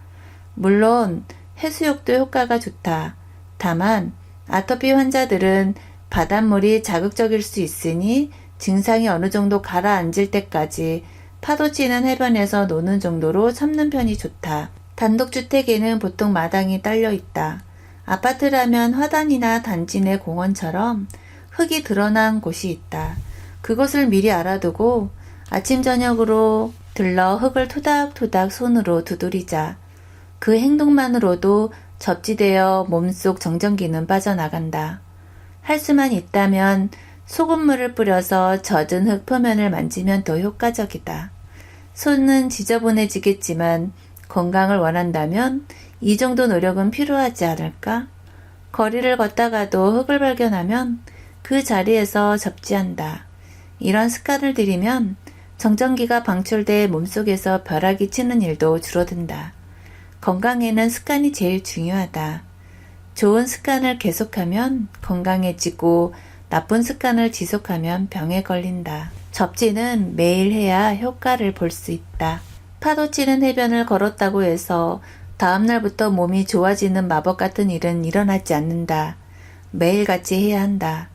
물론 해수욕도 효과가 좋다. 다만 아토피 환자들은 바닷물이 자극적일 수 있으니 증상이 어느 정도 가라앉을 때까지 파도 치는 해변에서 노는 정도로 참는 편이 좋다. 단독주택에는 보통 마당이 딸려 있다. 아파트라면 화단이나 단지 내 공원처럼 흙이 드러난 곳이 있다. 그것을 미리 알아두고 아침 저녁으로 들러 흙을 토닥토닥 손으로 두드리자. 그 행동만으로도 접지되어 몸속 정전기는 빠져나간다. 할 수만 있다면 소금물을 뿌려서 젖은 흙 표면을 만지면 더 효과적이다. 손은 지저분해지겠지만 건강을 원한다면 이 정도 노력은 필요하지 않을까? 거리를 걷다가도 흙을 발견하면 그 자리에서 접지한다. 이런 습관을 들이면 정전기가 방출돼 몸속에서 벼락이 치는 일도 줄어든다. 건강에는 습관이 제일 중요하다. 좋은 습관을 계속하면 건강해지고 나쁜 습관을 지속하면 병에 걸린다. 접지는 매일 해야 효과를 볼 수 있다. 파도 치는 해변을 걸었다고 해서 다음날부터 몸이 좋아지는 마법 같은 일은 일어나지 않는다. 매일같이 해야 한다.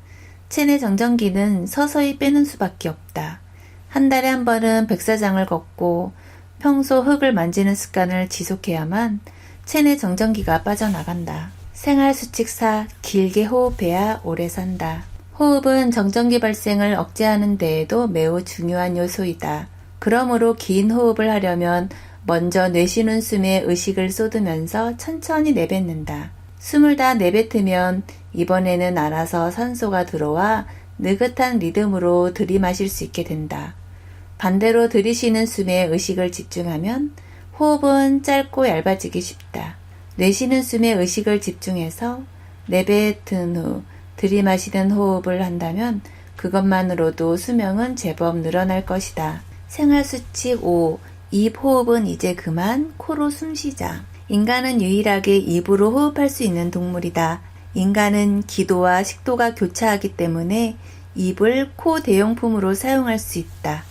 체내 정전기는 서서히 빼는 수밖에 없다. 한 달에 한 번은 백사장을 걷고 평소 흙을 만지는 습관을 지속해야만 체내 정전기가 빠져나간다. 생활수칙 4. 길게 호흡해야 오래 산다. 호흡은 정전기 발생을 억제하는 데에도 매우 중요한 요소이다. 그러므로 긴 호흡을 하려면 먼저 내쉬는 숨에 의식을 쏟으면서 천천히 내뱉는다. 숨을 다 내뱉으면 이번에는 알아서 산소가 들어와 느긋한 리듬으로 들이마실 수 있게 된다. 반대로 들이쉬는 숨에 의식을 집중하면 호흡은 짧고 얇아지기 쉽다. 내쉬는 숨에 의식을 집중해서 내뱉은 후 들이마시는 호흡을 한다면 그것만으로도 수명은 제법 늘어날 것이다. 생활수칙 5. 입 호흡은 이제 그만 코로 숨쉬자. 인간은 유일하게 입으로 호흡할 수 있는 동물이다. 인간은 기도와 식도가 교차하기 때문에 입을 코 대용품으로 사용할 수 있다.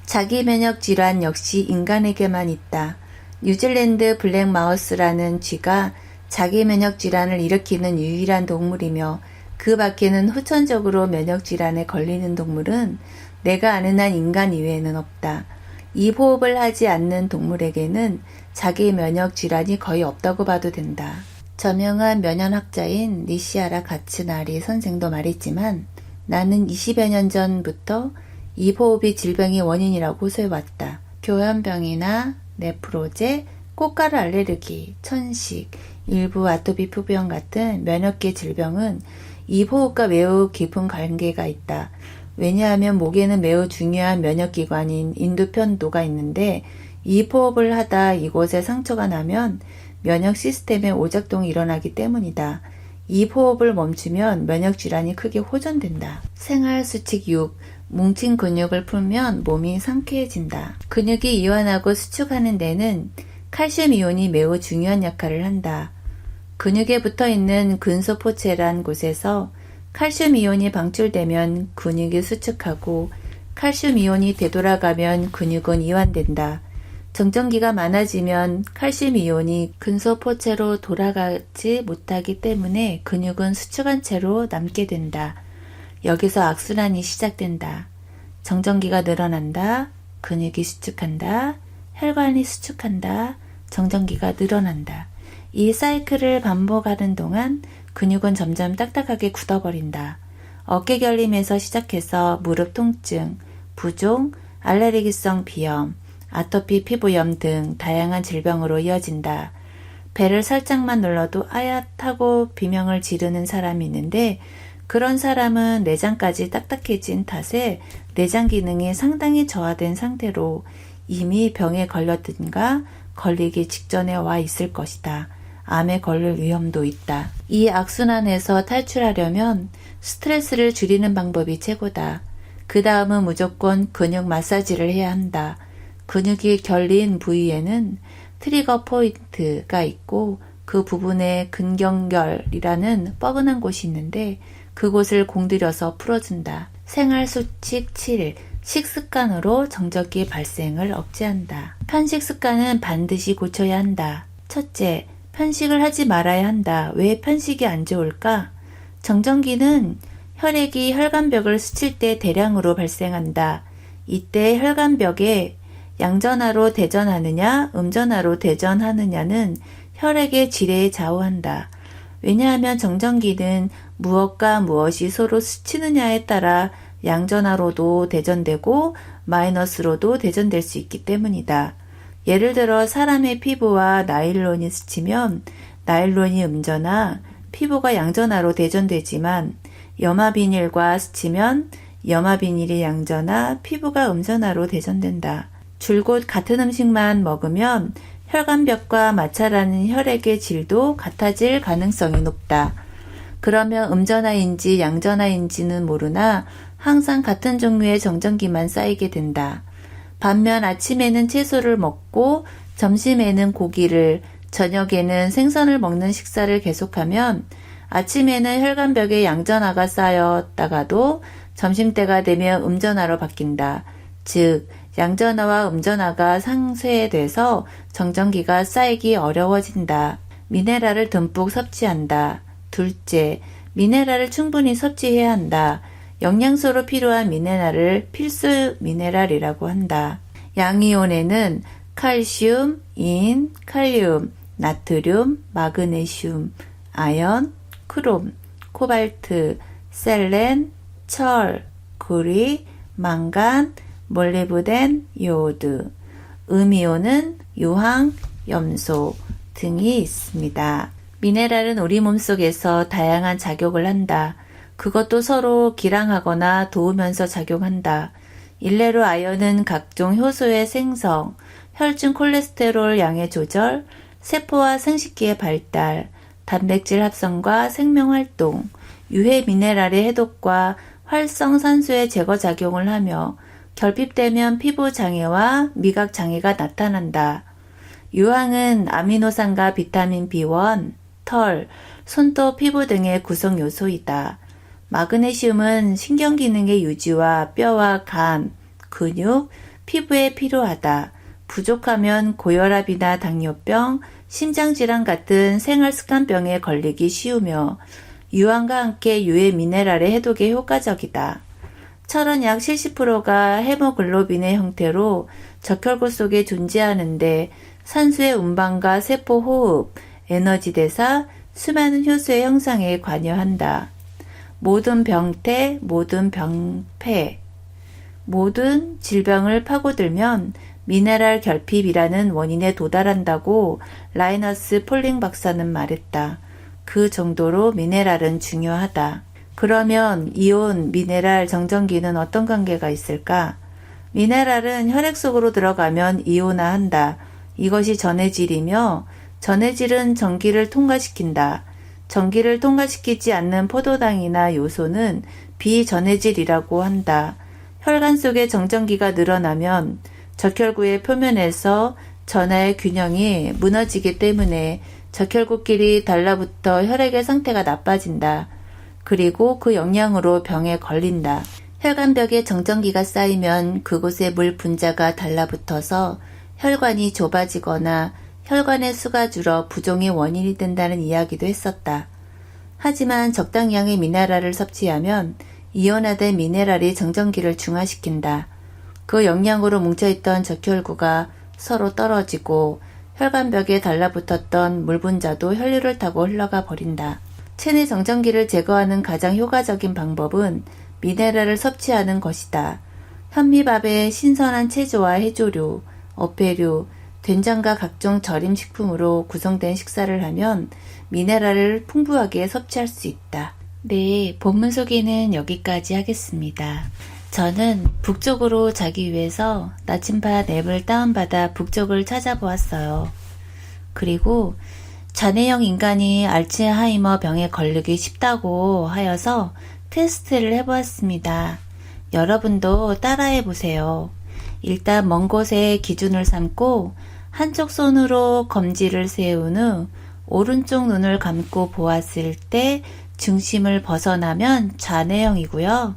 자기 면역 질환 역시 인간에게만 있다. 뉴질랜드 블랙마우스라는 쥐가 자기 면역 질환을 일으키는 유일한 동물이며 그 밖에는 후천적으로 면역 질환에 걸리는 동물은 내가 아는 한 인간 이외에는 없다. 입호흡을 하지 않는 동물에게는 자기 면역 질환이 거의 없다고 봐도 된다. 저명한 면역학자인 니시아라 가츠나리 선생도 말했지만 나는 20여 년 전부터 입호흡이 질병의 원인이라고 호소해왔다. 교염병이나 네프로제, 꽃가루 알레르기, 천식, 일부 아토피 피부염 같은 면역계 질병은 입호흡과 매우 깊은 관계가 있다. 왜냐하면 목에는 매우 중요한 면역기관인 인두편도가 있는데 입호흡을 하다 이곳에 상처가 나면 면역 시스템에 오작동이 일어나기 때문이다. 입호흡을 멈추면 면역질환이 크게 호전된다. 생활수칙 6. 뭉친 근육을 풀면 몸이 상쾌해진다. 근육이 이완하고 수축하는 데는 칼슘 이온이 매우 중요한 역할을 한다. 근육에 붙어있는 근소포체란 곳에서 칼슘 이온이 방출되면 근육이 수축하고 칼슘 이온이 되돌아가면 근육은 이완된다. 정전기가 많아지면 칼슘 이온이 근소포체로 돌아가지 못하기 때문에 근육은 수축한 채로 남게 된다. 여기서 악순환이 시작된다. 정전기가 늘어난다. 근육이 수축한다. 혈관이 수축한다. 정전기가 늘어난다. 이 사이클을 반복하는 동안 근육은 점점 딱딱하게 굳어버린다. 어깨 결림에서 시작해서 무릎 통증, 부종, 알레르기성 비염, 아토피 피부염 등 다양한 질병으로 이어진다. 배를 살짝만 눌러도 아얏하고 비명을 지르는 사람이 있는데 그런 사람은 내장까지 딱딱해진 탓에 내장 기능이 상당히 저하된 상태로 이미 병에 걸렸든가 걸리기 직전에 와 있을 것이다. 암에 걸릴 위험도 있다. 이 악순환에서 탈출하려면 스트레스를 줄이는 방법이 최고다. 그 다음은 무조건 근육 마사지를 해야 한다. 근육이 결린 부위에는 트리거 포인트가 있고 그 부분에 근경결이라는 뻐근한 곳이 있는데 그곳을 공들여서 풀어준다. 생활수칙 7. 식습관으로 정전기 발생을 억제한다. 편식 습관은 반드시 고쳐야 한다. 첫째, 편식을 하지 말아야 한다. 왜 편식이 안 좋을까? 정전기는 혈액이 혈관벽을 스칠 때 대량으로 발생한다. 이때 혈관벽에 양전하로 대전하느냐, 음전하로 대전하느냐는 혈액의 질에 좌우한다. 왜냐하면 정전기는 무엇과 무엇이 서로 스치느냐에 따라 양전하로도 대전되고 마이너스로도 대전될 수 있기 때문이다. 예를 들어 사람의 피부와 나일론이 스치면 나일론이 음전하, 피부가 양전하로 대전되지만 염화비닐과 스치면 염화비닐이 양전하, 피부가 음전하로 대전된다. 줄곧 같은 음식만 먹으면 혈관벽과 마찰하는 혈액의 질도 같아질 가능성이 높다. 그러면 음전하인지 양전하인지는 모르나 항상 같은 종류의 정전기만 쌓이게 된다. 반면 아침에는 채소를 먹고 점심에는 고기를, 저녁에는 생선을 먹는 식사를 계속하면 아침에는 혈관벽에 양전하가 쌓였다가도 점심때가 되면 음전하로 바뀐다. 즉 양전하와 음전하가 상쇄돼서 정전기가 쌓이기 어려워진다. 미네랄을 듬뿍 섭취한다. 둘째, 미네랄을 충분히 섭취해야 한다. 영양소로 필요한 미네랄을 필수 미네랄이라고 한다. 양이온에는 칼슘, 인, 칼륨, 나트륨, 마그네슘, 아연, 크롬, 코발트, 셀렌, 철, 구리, 망간, 몰리브덴, 요오드, 음이온은 유황, 염소 등이 있습니다. 미네랄은 우리 몸속에서 다양한 작용을 한다. 그것도 서로 기량하거나 도우면서 작용한다. 일례로 아연은 각종 효소의 생성, 혈중 콜레스테롤 양의 조절, 세포와 생식기의 발달, 단백질 합성과 생명활동, 유해 미네랄의 해독과 활성산소의 제거 작용을 하며 결핍되면 피부 장애와 미각 장애가 나타난다. 유황은 아미노산과 비타민 B1, 털, 손톱, 피부 등의 구성 요소이다. 마그네슘은 신경기능의 유지와 뼈와 간, 근육, 피부에 필요하다. 부족하면 고혈압이나 당뇨병, 심장질환 같은 생활습관병에 걸리기 쉬우며 유황과 함께 유해 미네랄의 해독에 효과적이다. 철은 약 70%가 헤모글로빈의 형태로 적혈구 속에 존재하는데 산소의 운반과 세포 호흡, 에너지 대사, 수많은 효소의 형성에 관여한다. 모든 병태, 모든 병폐, 모든 질병을 파고들면 미네랄 결핍이라는 원인에 도달한다고 라이너스 폴링 박사는 말했다. 그 정도로 미네랄은 중요하다. 그러면 이온, 미네랄, 정전기는 어떤 관계가 있을까? 미네랄은 혈액 속으로 들어가면 이온화한다. 이것이 전해질이며 전해질은 전기를 통과시킨다. 전기를 통과시키지 않는 포도당이나 요소는 비전해질이라고 한다. 혈관 속의 정전기가 늘어나면 적혈구의 표면에서 전하의 균형이 무너지기 때문에 적혈구끼리 달라붙어 혈액의 상태가 나빠진다. 그리고 그 영향으로 병에 걸린다. 혈관벽에 정전기가 쌓이면 그곳에 물 분자가 달라붙어서 혈관이 좁아지거나 혈관의 수가 줄어 부종의 원인이 된다는 이야기도 했었다. 하지만 적당량의 미네랄을 섭취하면 이온화된 미네랄이 정전기를 중화시킨다. 그 영향으로 뭉쳐있던 적혈구가 서로 떨어지고 혈관벽에 달라붙었던 물 분자도 혈류를 타고 흘러가 버린다. 체내 정전기를 제거하는 가장 효과적인 방법은 미네랄을 섭취하는 것이다. 현미밥에 신선한 채소와 해조류, 어패류, 된장과 각종 절임 식품으로 구성된 식사를 하면 미네랄을 풍부하게 섭취할 수 있다. 네, 본문 소개는 여기까지 하겠습니다. 저는 북쪽으로 자기 위해서 나침반 앱을 다운받아 북쪽을 찾아보았어요. 그리고 자뇌형 인간이 알츠하이머 병에 걸리기 쉽다고 하여서 테스트를 해보았습니다. 여러분도 따라해보세요. 일단 먼 곳에 기준을 삼고 한쪽 손으로 검지를 세운 후 오른쪽 눈을 감고 보았을 때 중심을 벗어나면 좌뇌형이고요.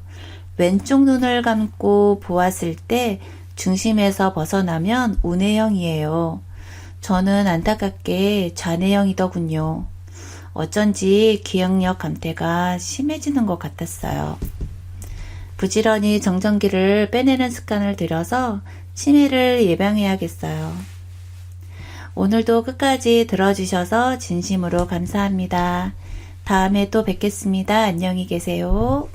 왼쪽 눈을 감고 보았을 때 중심에서 벗어나면 우뇌형이에요. 저는 안타깝게 좌뇌형이더군요. 어쩐지 기억력 감퇴가 심해지는 것 같았어요. 부지런히 정전기를 빼내는 습관을 들여서 치매를 예방해야겠어요. 오늘도 끝까지 들어주셔서 진심으로 감사합니다. 다음에 또 뵙겠습니다. 안녕히 계세요.